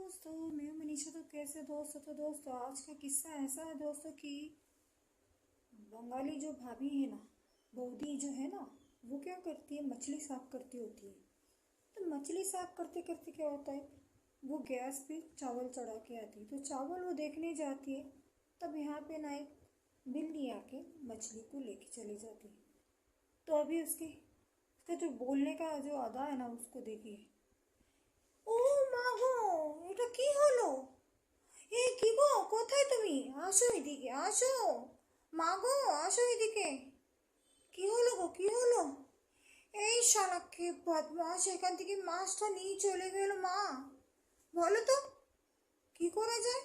दोस्तों, मैं मनीषा। तो कैसे दोस्तों आज का किस्सा ऐसा है दोस्तों कि बंगाली जो भाभी है ना, बौदी जो है ना, वो क्या करती है, मछली साफ करती होती है। तो मछली साफ करते करते क्या होता है, वो गैस पे चावल चढ़ा के आती है। तो चावल वो देखने जाती है, तब यहाँ पे ना एक बिल्ली आके मछली को लेके चली जाती है। तो अभी उसका जो बोलने का जो अदा है ना, उसको देखिए। ও মা গো, এটা কি হলো? কি গো, কোথায় তুমি? আসো এদিকে, আসো। মা গো, আসো এদিকে। কি হলো গো, কি হলো? এই শালা কে বদমাস এখান থেকে মাছটা নিয়ে চলে গেল। মা, বলো তো কি করা যায়?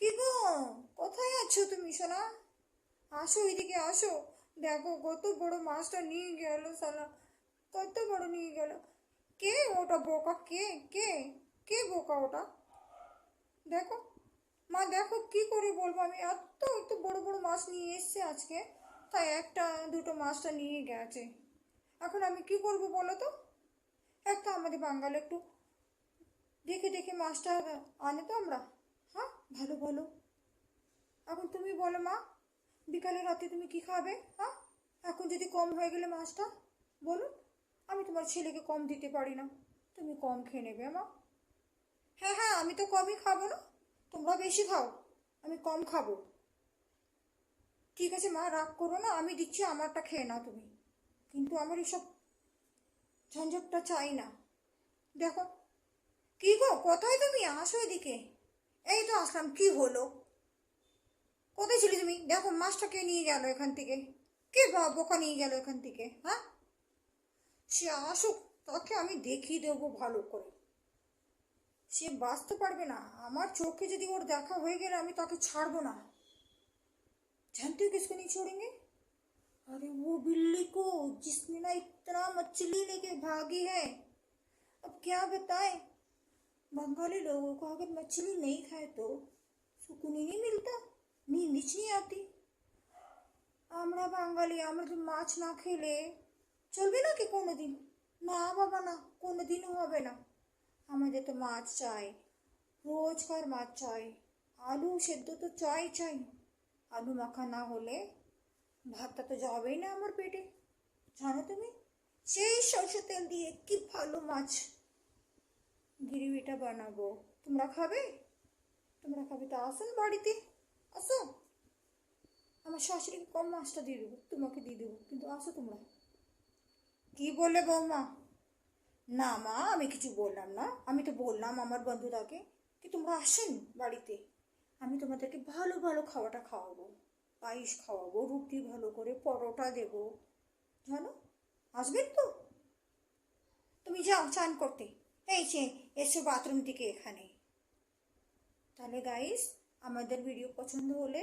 কি গো, কোথায় আছো তুমি সোনা? আসো এদিকে, আসো। দেখো কত বড় মাছটা নিয়ে গেল শালা, কত বড় নিয়ে গেল। কে ওটা বোকা? কে কে বোকা ওটা? দেখো মা, দেখো কি করে বলবো আমি, এত এত বড় বড় মাছ নিয়ে এসছে আজকে, তাই একটা দুটো মাছটা নিয়ে গেছে। এখন আমি কি করব বলো তো? একটা আমাদের বাঙালি একটু দেখে দেখে মাছটা আনে তো আমরা। হ্যাঁ, ভালো ভালো। এখন তুমি বলো মা, বিকালে রাতে তুমি কি খাবে? হ্যাঁ, এখন যদি কম হয়ে গেলে মাছটা, বলুন। আমি তোমার ছেলেকে কম দিতে পারি না, তুমি কম খেয়ে নেবে মা। হ্যাঁ হ্যাঁ, আমি তো কমই খাবো না, তোমরা বেশি খাও, আমি কম খাবো। ঠিক আছে মা, রাগ করো না, আমি দিচ্ছি, আমারটা খেয়ে নাও তুমি। কিন্তু আমার এসব ঝঞ্ঝটটা চাই না। দেখো, কি গো, কোথায় তুমি? আসো এদিকে। এই তো আসলাম। কি হলো? কোথায় ছিলি তুমি? দেখো মাছটা কে নিয়ে গেল এখান থেকে। কে বোকা নিয়ে গেল এখান থেকে? হ্যাঁ, সে আসুক, তাকে আমি দেখিয়ে দেবো ভালো করে। সে বাঁচতে পারবে না, আমার চোখে যদি ওর দেখা হয়ে গেলে আমি তাকে ছাড়বো ना। जानते हो किसको नहीं छोड़ेंगे? अरे वो बिल्ली को, जिसने ना इतना मछली लेके भागी है। अब क्या बताए, बंगाली लोगों को अगर मछली नहीं खाए तो सुकून ही नहीं मिलता, नींद नहीं आती। আমরা বাঙালি, আমরা তো মাছ না খেলে চলবে না কি কোনোদিন? না বাবা না, কোনোদিনও হবে না। আমাদের তো মাছ চাই, রোজকার মাছ চাই। আলু সেদ্ধ তো চাই। আলু মাখা না হলে ভাতটা তো যাবেই না আমার পেটে। জানো তুমি, সেই সরষে তেল দিয়ে কি ভালো মাছ গ্রেভিটা বানাবো। তোমরা খাবে? তোমরা খাবে তো আসো না বাড়িতে, আসো। আমার শাশুড়িকে কম মাছটা দিয়ে দেবো, তোমাকে দিয়ে দেবো, কিন্তু আসো তোমরা। কি বললে বৌমা? না মা, আমি কিছু বললাম না। আমি তো বললাম আমার বন্ধুরাকে কি তোমরা আসেন বাড়িতে, আমি তোমাদেরকে ভালো ভালো খাওয়াটা খাওয়াবো। পায়েস খাওয়াবো, রুটি ভালো করে, পরোটা দেবো, জানো। আসবেন তো? তুমি যাও চান করতে, এই যে এসো বাথরুম থেকে এখানে। তাহলে গাইস, আমাদের ভিডিও পছন্দ হলে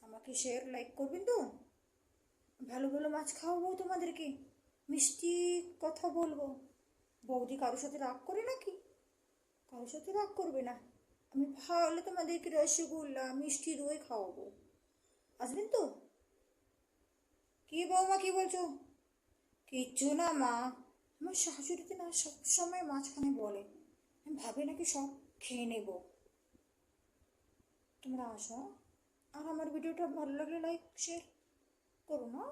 আমাকে শেয়ার লাইক করবেন তো। ভালো ভালো মাছ খাওয়াবো তোমাদেরকে, মিষ্টি কথা বলবো। বৌদি কারোর সাথে রাগ করে নাকি? কারোর সাথে রাগ করবে না। আমি ভালো তোমাদেরকে রসগোল্লা, মিষ্টি দই খাওয়াবো। আসবেন তো? কি বৌমা, কি বলছো? কিচ্ছু না মা, আমার শাশুড়িতে না সবসময় মাঝখানে বলে, আমি ভাবি নাকি সব খেয়ে নেব। তোমরা আসো, আর আমার ভিডিওটা ভালো লাগলে লাইক শেয়ার করো না।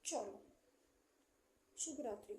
চলো, শুভরাত্রি।